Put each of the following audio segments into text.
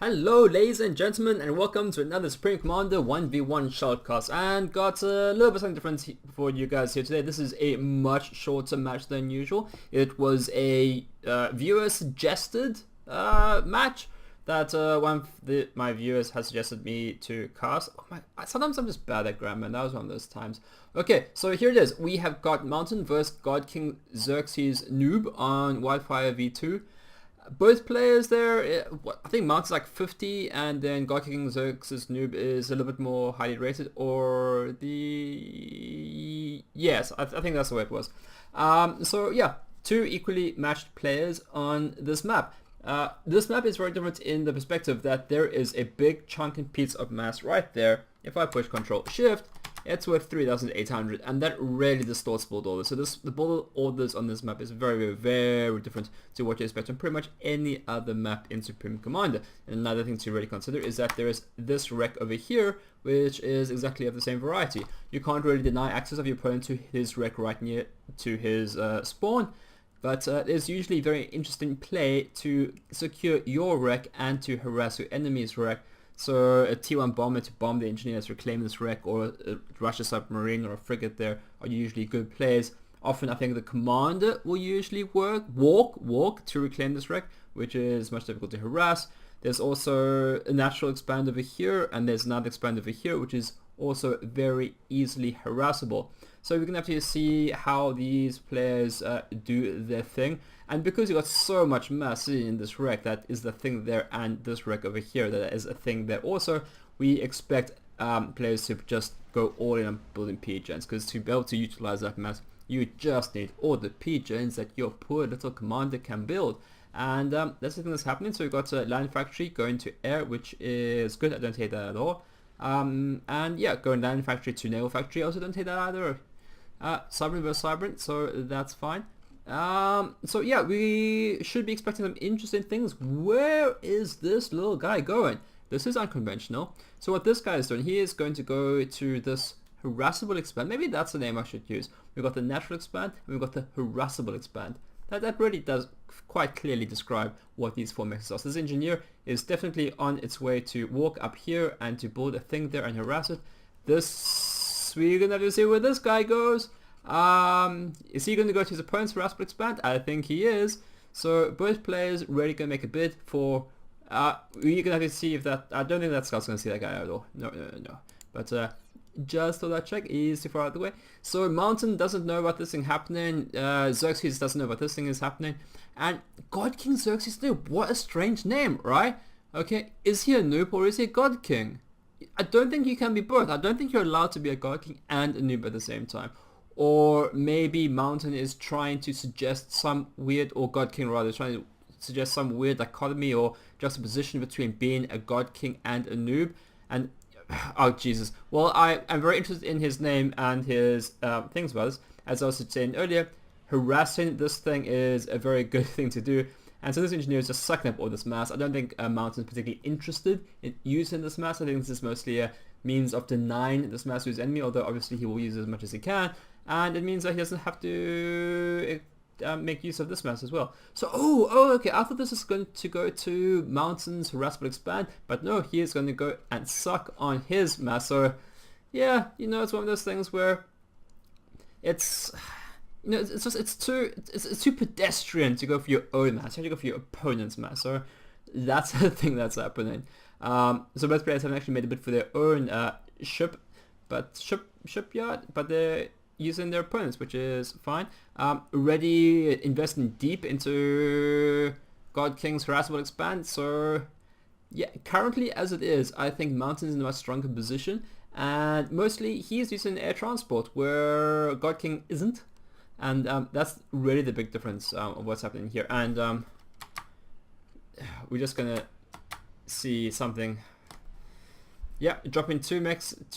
Hello ladies and gentlemen, and welcome to another SpremeCommander 1v1 shotcast. And got a little bit something different for you guys here today. This is a much shorter match than usual. It was a viewer suggested match that one of my viewers has suggested me to cast. Sometimes I'm just bad at grammar, and that was one of those times. Okay, so here it is. We have got MountainVsGodKing Xerxes Noob on Wildfire v2. Both players there, I think Mount's like 50, and then GodKing Xerxes Noob is a little bit more highly rated, or the... Yes, I think that's the way it was. So yeah, two equally matched players on this map. This map is very different in the perspective that there is a big chunking piece of mass right there. If I push Control Shift, it's worth 3,800, and that really distorts build orders. So the build orders on this map is very different to what you expect on pretty much any other map in SpremeCommander. And another thing to really consider is that there is this wreck over here, which is exactly of the same variety. You can't really deny access of your opponent to his wreck right near to his spawn, but there's usually very interesting play to secure your wreck and to harass your enemy's wreck. So a T1 bomber to bomb the engineers, reclaim this wreck, or a Russia submarine or a frigate there are usually good plays. Often I think the commander will usually walk to reclaim this wreck, which is much difficult to harass. There's also a natural expand over here, and there's another expand over here, which is also very easily harassable. So we're going to have to see how these players do their thing. And because you got so much mass in this wreck, that is the thing there, and this wreck over here, that is a thing there also, we expect players to just go all in on building P-gens, because to be able to utilize that mass, you just need all the P-gens that your poor little commander can build. And that's the thing that's happening. So we've got land factory going to air, which is good. I don't hate that at all. And yeah, going land factory to naval factory, I also don't hate that either. Cyber versus Cyber, so that's fine. So yeah, we should be expecting some interesting things. Where is this little guy going? This is unconventional. So what this guy is doing, he is going to go to this harassable expand. Maybe that's the name I should use. We've got the natural expand, and we've got the harassable expand. That really does quite clearly describe what these four mechs are. So this engineer is definitely on its way to walk up here and to build a thing there and harass it. This, we're gonna have to see where this guy goes. Is he going to go to his opponent's harassable expand? I think he is. So both players really going to make a bid for... we're going to have to see if that... I don't think that Scout's going to see that guy at all. No. But just thought I'd check. He's too far out of the way. So Mountain doesn't know about this thing happening. Xerxes doesn't know about this thing is happening. And GodKing Xerxes Noob. What a strange name, right? Okay, is he a noob or is he a GodKing? I don't think you can be both. I don't think you're allowed to be a GodKing and a noob at the same time. Or maybe Mountain is trying to suggest some weird, or GodKing rather, trying to suggest some weird dichotomy or juxtaposition between being a GodKing and a noob. And oh Jesus, well I'm very interested in his name and his things about this. As I was saying earlier, harassing this thing is a very good thing to do. And so this engineer is just sucking up all this mass. I don't think Mountain is particularly interested in using this mass. I think this is mostly a means of denying this mass to his enemy, although obviously he will use as much as he can. And it means that he doesn't have to make use of this mass as well. So, okay, I thought this was going to go to Mountain's harassable expand, but no, he is going to go and suck on his mass. So, yeah, you know, it's one of those things where it's, you know, it's too pedestrian to go for your own mass. You have to go for your opponent's mass. So that's the thing that's happening. So both players have actually made a bid for their own shipyard, but they're using their opponents, which is fine. Already investing deep into GodKing's harassable expand. So yeah, currently as it is, I think Mountain's in a much stronger position, and mostly he's using air transport where GodKing isn't, and that's really the big difference of what's happening here. And we're just gonna see something. Yeah, dropping two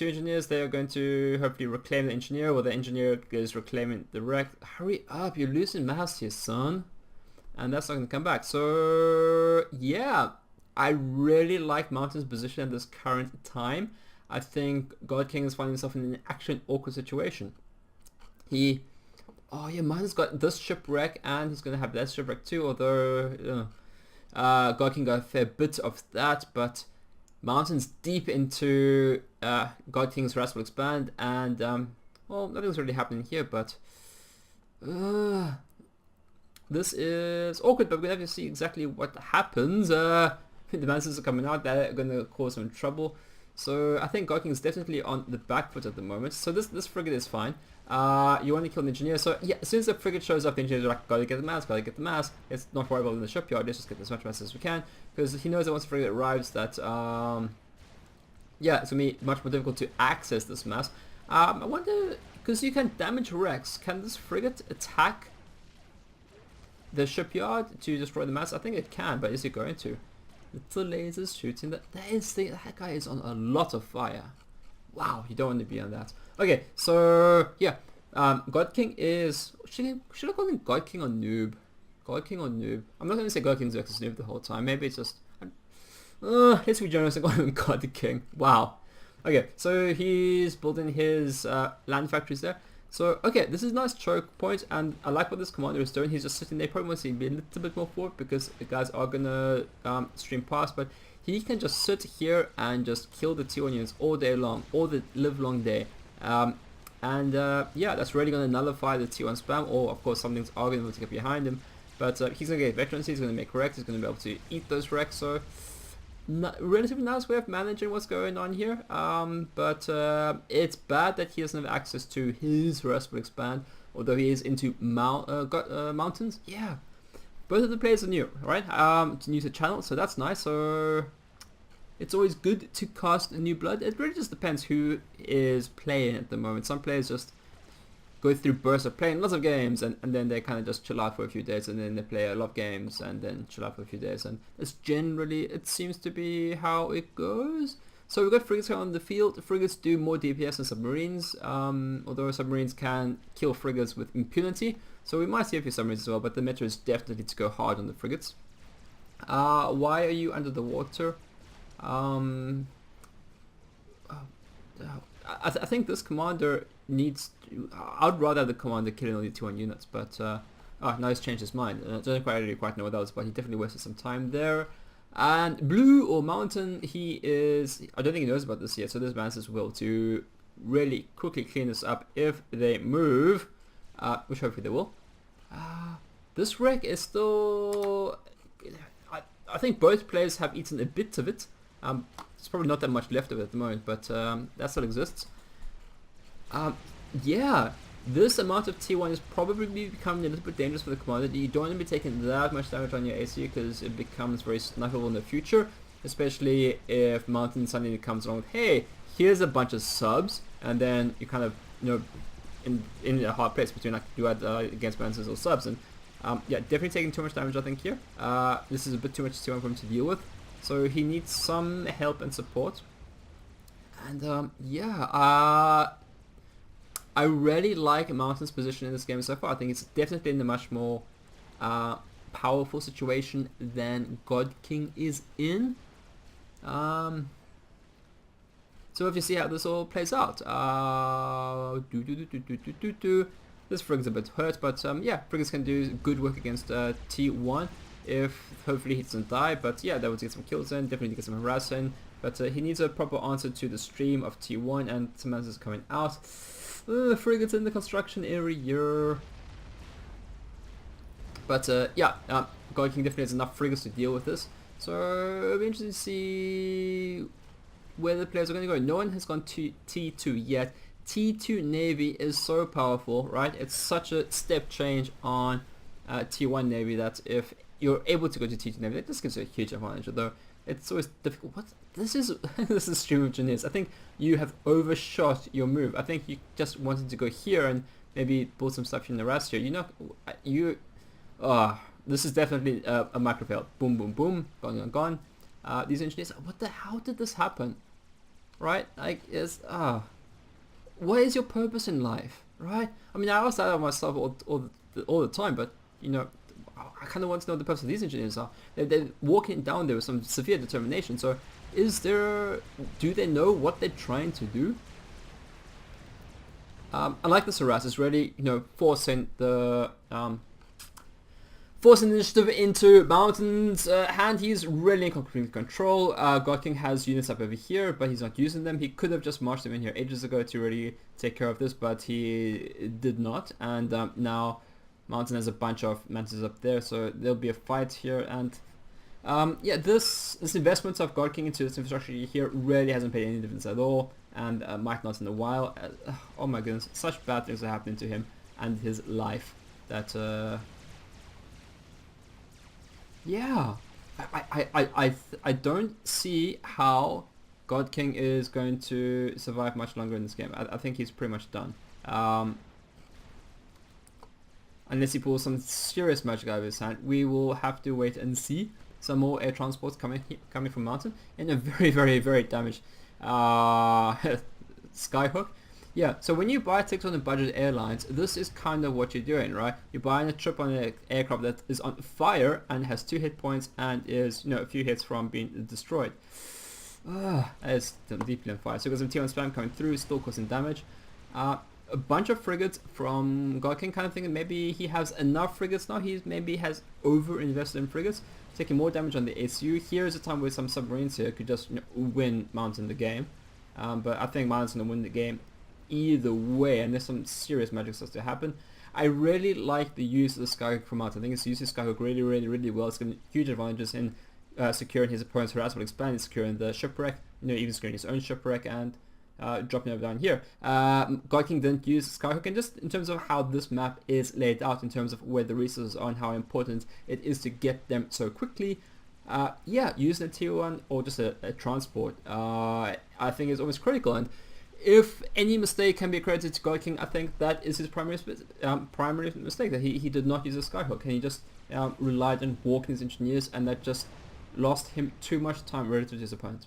engineers. They are going to hopefully reclaim the engineer, or the engineer is reclaiming the wreck. Hurry up, you're losing mass here, son. And that's not going to come back. So yeah, I really like Mountain's position at this current time. I think GodKing is finding himself in an actually awkward situation. Mountain's got this shipwreck, and he's going to have that shipwreck too, although GodKing got a fair bit of that, but Mountain's deep into GodKing's harass will expand, and well, nothing's really happening here, but this is awkward, but we're going to have to see exactly what happens. The Mountains are coming out, they're going to cause some trouble. So I think GodKing is definitely on the back foot at the moment. So this frigate is fine. You want to kill an engineer. So yeah, as soon as the frigate shows up, the engineers are like, gotta get the mass, gotta get the mass. It's not horrible in the shipyard, let's just get as much mass as we can. Because he knows that once the frigate arrives that, yeah, it's going to be much more difficult to access this mass. I wonder, because you can damage wrecks, can this frigate attack the shipyard to destroy the mass? I think it can, but is it going to? Little lasers shooting. That guy is on a lot of fire. Wow, you don't want to be on that. Okay, so yeah, GodKing is. Should I call him GodKing or Noob? GodKing or Noob? I'm not going to say GodKing versus Noob the whole time. Maybe it's just. Let's be generous and call him GodKing. Wow. Okay, so he's building his land factories there. So, okay, this is a nice choke point, and I like what this commander is doing. He's just sitting there, probably wants to be a little bit more forward because the guys are gonna stream past, but he can just sit here and just kill the T1 units all day long, all the live long day. Yeah, that's really gonna nullify the T1 spam, or of course something's are gonna be able to get behind him. But he's gonna get veterans, he's gonna make wrecks, he's gonna be able to eat those wrecks, so relatively nice way of managing what's going on here, but it's bad that he doesn't have access to his harass will expand, although he is into mountains. Yeah, both of the players are new, right? New to channel, so that's nice. So it's always good to cast a new blood. It really just depends who is playing at the moment. Some players just go through bursts of playing lots of games, and then they kind of just chill out for a few days, and then they play a lot of games and then chill out for a few days, and it's generally, it seems to be how it goes. So we've got frigates on the field. Frigates do more DPS than submarines, although submarines can kill frigates with impunity, so we might see a few submarines as well, but the meta is definitely to go hard on the frigates. Why are you under the water? I think this commander needs to, I'd rather have the commander killing only T1 units, but now he's changed his mind. I don't quite know what that was, but he definitely wasted some time there. And Blue or Mountain, he is, I don't think he knows about this yet, so this man says will to really quickly clean this up if they move, which hopefully they will. This wreck is still, I think both players have eaten a bit of it. There's probably not that much left of it at the moment, but that still exists. Yeah, this amount of T1 is probably becoming a little bit dangerous for the commander. You don't want to be taking that much damage on your AC because it becomes very snipeable in the future, especially if Mountain suddenly comes along with, hey, here's a bunch of subs, and then you kind of, you know, in a hard place between like you had against Mountains or subs, and yeah, definitely taking too much damage I think here. This is a bit too much T1 for him to deal with. So he needs some help and support. And yeah, I really like Mountain's position in this game so far. I think it's definitely in a much more powerful situation than GodKing is in. So if you see how this all plays out. This frig's a bit hurt, but yeah, frigates can do good work against T1. If hopefully he doesn't die, but yeah, that would get some kills in, definitely get some harass in, but he needs a proper answer to the stream of T1, and some answers coming out. Frigates in the construction area, but yeah, GodKing definitely has enough frigates to deal with this, so it'll be interesting to see where the players are going to go. No one has gone to T2 yet. T2 Navy is so powerful, right? It's such a step change on T1 Navy that if you're able to go to T2 Navy, this gives you a huge advantage, although it's always difficult. What? This is this is Stream of Genius. I think you have overshot your move. I think you just wanted to go here and maybe pull some stuff in the rest here. You know, this is definitely a macro fail. Boom, boom, boom, gone. These engineers, how did this happen? Right? Like, what is your purpose in life? Right? I mean, I ask that of myself all the time, but you know, I kind of want to know what the purpose of these engineers are. They're walking down there with some severe determination. So, do they know what they're trying to do? I like this harass. It's really, you know, forcing the forcing initiative into Mountain's hand. He's really in complete control. GodKing has units up over here, but he's not using them. He could have just marched them in here ages ago to really take care of this, but he did not. And now Mountain has a bunch of mantis up there, so there'll be a fight here. And yeah, this investment of GodKing into this infrastructure here really hasn't paid any dividends at all, and might not in a while. Oh my goodness, such bad things are happening to him and his life that yeah, I don't see how GodKing is going to survive much longer in this game. I think he's pretty much done. Unless he pulls some serious magic out of his hand, we will have to wait and see. Some more air transports coming from Mountain in a very damaged Skyhook. Yeah, so when you buy tickets on the budget airlines, this is kind of what you're doing, right? You're buying a trip on an aircraft that is on fire and has 2 hit points and is, a few hits from being destroyed. That is deeply on fire. So we've got some T1 spam coming through, still causing damage. A bunch of frigates from GodKing, kind of thinking maybe he has enough frigates now. He maybe has over-invested in frigates, taking more damage on the ACU. Here's a time where some submarines here could just win Mountain the game. But I think Mountain's going to win the game either way, and there's some serious magic stuff to happen. I really like the use of the Skyhook from Mountain. I think it's using Skyhook really well. It's got huge advantages in securing his opponent's harassment expand, securing the shipwreck, even securing his own shipwreck, and dropping over down here. GodKing didn't use Skyhook, and just in terms of how this map is laid out, in terms of where the resources are and how important it is to get them so quickly, yeah, using a tier 1 or just a transport, I think is almost critical. And if any mistake can be credited to GodKing, I think that is his primary mistake, that he did not use a Skyhook, and he just relied on walking his engineers, and that just lost him too much time relative to his opponent.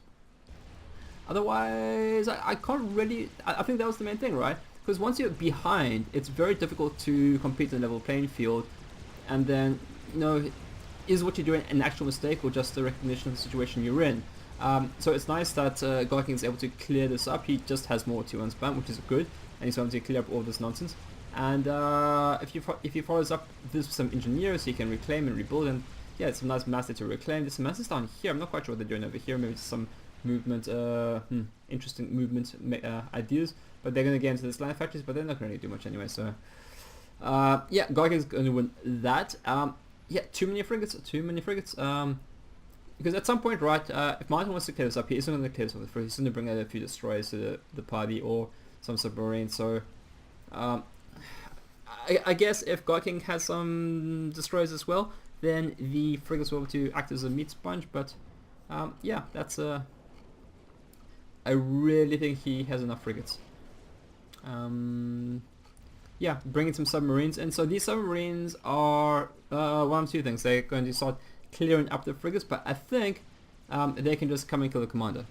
Otherwise, I can't really... I think that was the main thing, right? Because once you're behind, it's very difficult to compete on a level playing field, and then, is what you're doing an actual mistake or just a recognition of the situation you're in? So it's nice that GodKing is able to clear this up. He just has more T1 spam, which is good, and he's able to clear up all this nonsense. And if he follows up this with some engineers, he can reclaim and rebuild. And yeah, it's some nice masses to reclaim. There's some masses down here. I'm not quite sure what they're doing over here. Maybe some movement, interesting movement ideas. But they're going to get into this land factories, but they're not going to do much anyway. So yeah, GodKing is going to win that. Yeah, too many frigates. Because at some point, right, if Mountain wants to clear this up, he isn't going to clear this up first. He's going to bring out a few destroyers to the party or some submarines. So, I guess if GodKing has some destroyers as well, then the frigates will be able to act as a meat sponge. But, yeah, that's I really think he has enough frigates. Yeah, bringing some submarines. And so these submarines are one of two things. They're going to start clearing up the frigates, but I think they can just come and kill the commander.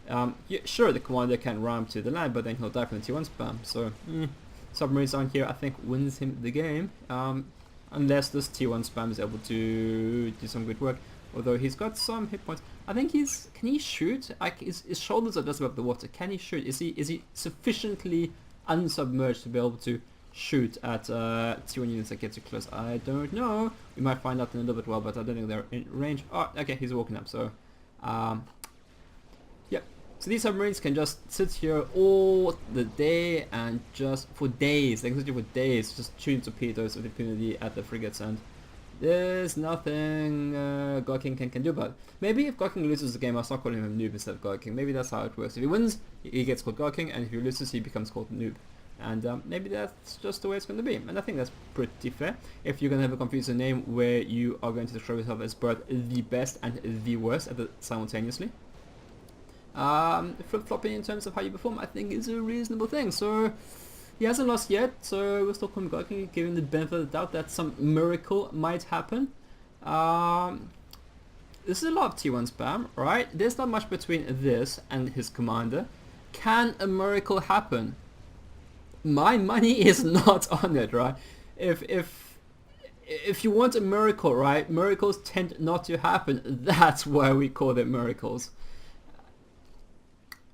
Yeah, sure, the commander can run to the land, but then he'll die from the T1 spam. So submarines down here, I think, wins him the game, unless this T1 spam is able to do some good work. Although he's got some hit points. I think can he shoot? His shoulders are just above the water. Can he shoot? Is he sufficiently unsubmerged to be able to shoot at T1 units that get too close? I don't know. We might find out in a little bit while, but I don't think they're in range. Oh, okay, he's walking up. So, yeah. So these submarines can just sit here all the day and just for days. They can sit here for days, just shooting torpedoes with impunity at the frigates, and there's nothing GodKing can do about it. Maybe if GodKing loses the game, I'll start calling him noob instead of GodKing. Maybe that's how it works. If he wins, he gets called GodKing, and if he loses, he becomes called noob. And maybe that's just the way it's going to be. And I think that's pretty fair. If you're going to have a confusing name where you are going to describe yourself as both the best and the worst simultaneously. Flip-flopping in terms of how you perform, I think is a reasonable thing. So he hasn't lost yet, so we'll still call him GodKing, giving the benefit of the doubt that some miracle might happen. This is a lot of T1 spam, right? There's not much between this and his commander. Can a miracle happen? My money is not on it, right? If you want a miracle, right? Miracles tend not to happen. That's why we call them miracles.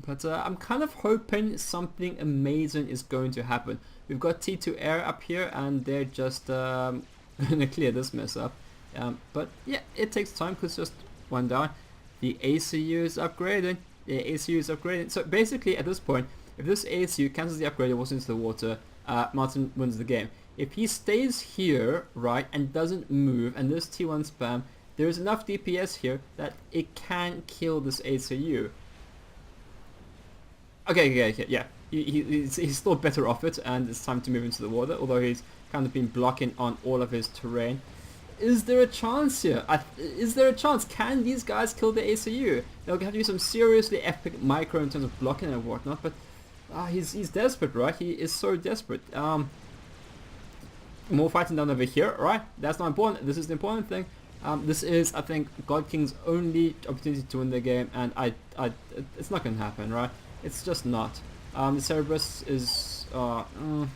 But I'm kind of hoping something amazing is going to happen. We've got T2 Air up here, and they're just gonna clear this mess up. But yeah, it takes time because just one down. The ACU is upgrading. The ACU is upgrading. So basically, at this point, if this ACU cancels the upgrade and goes into the water, Mountain wins the game. If he stays here, right, and doesn't move, and this T1 spam, there's enough DPS here that it can kill this ACU. Okay, yeah. He's still better off it, and it's time to move into the water, although he's kind of been blocking on all of his terrain. Is there a chance here? Is there a chance? Can these guys kill the ACU? They'll have to do some seriously epic micro in terms of blocking and whatnot, but he's desperate, right? He is so desperate. More fighting down over here, right? That's not important. This is the important thing. This is, I think, GodKing's only opportunity to win the game, and it's not going to happen, right? It's just not. The Cerberus is... no,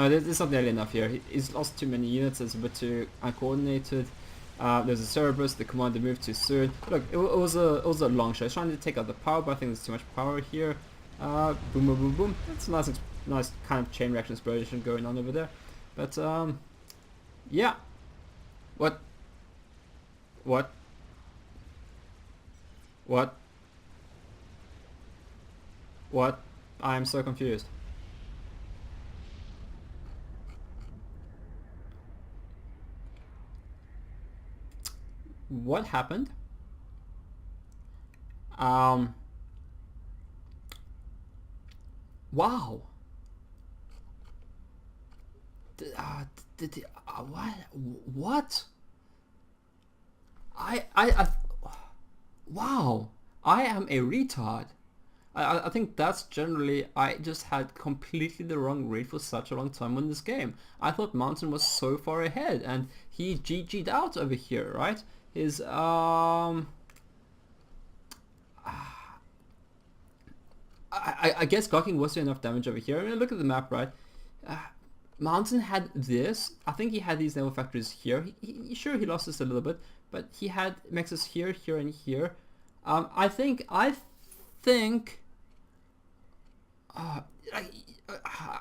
there's not nearly enough here. He's lost too many units. It's a bit too uncoordinated. There's a Cerberus. The commander moved too soon. Look, it was a long shot. He's trying to take out the power, but I think there's too much power here. Boom, boom, boom, boom. That's a nice kind of chain reaction explosion going on over there. But yeah. What? I am so confused. What happened? Wow. What? Wow. I am a retard. I think that's generally, I just had completely the wrong read for such a long time on this game. I thought Mountain was so far ahead, and he GG'd out over here, right? His, I guess GodKing was doing enough damage over here. I mean, look at the map, right? Mountain had this. I think he had these naval factories here. Sure, he lost this a little bit, but he had mexes here, here, and here. I think I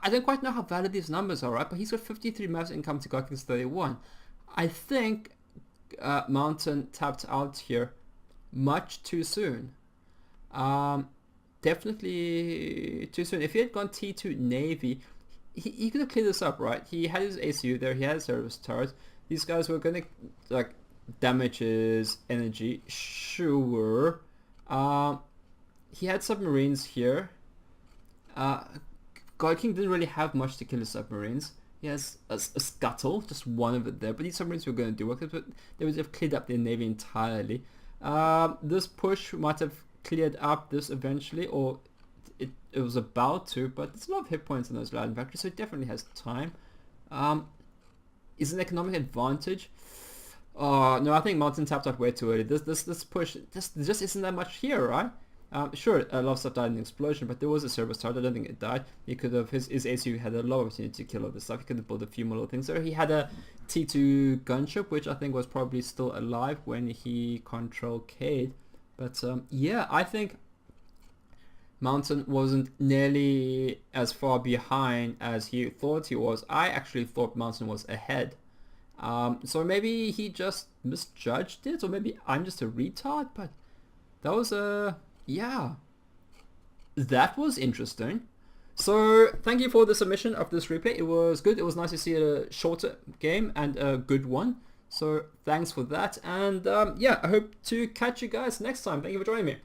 don't quite know how valid these numbers are, right? But he's got 53 mass income to GodKing's 31. I think Mountain tapped out here much too soon. Definitely too soon. If he had gone T2 Navy, he could have cleared this up, right? He had his ACU there, he had his service turret. These guys were gonna like damage his energy, sure. He had submarines here. GodKing didn't really have much to kill his submarines. He has a scuttle, just one of it there, but these submarines were going to do work, but they would have cleared up their navy entirely. This push might have cleared up this eventually, or it was about to, but there's a lot of hit points in those Latin factories, so it definitely has time. Is an economic advantage? No, I think Mountain tapped out way too early. This push just isn't that much here, right? Sure, a lot of stuff died in the explosion, but there was a service turret. I don't think it died. He could have, his ACU had a lot of opportunity to kill all this stuff. He could have built a few more little things there. He had a T2 gunship, which I think was probably still alive when he controlled Cade. But yeah, I think Mountain wasn't nearly as far behind as he thought he was. I actually thought Mountain was ahead. So maybe he just misjudged it, or maybe I'm just a retard, but that was yeah, that was interesting. So thank you for the submission of this replay. It was good. It was nice to see a shorter game and a good one. So thanks for that. And yeah, I hope to catch you guys next time. Thank you for joining me.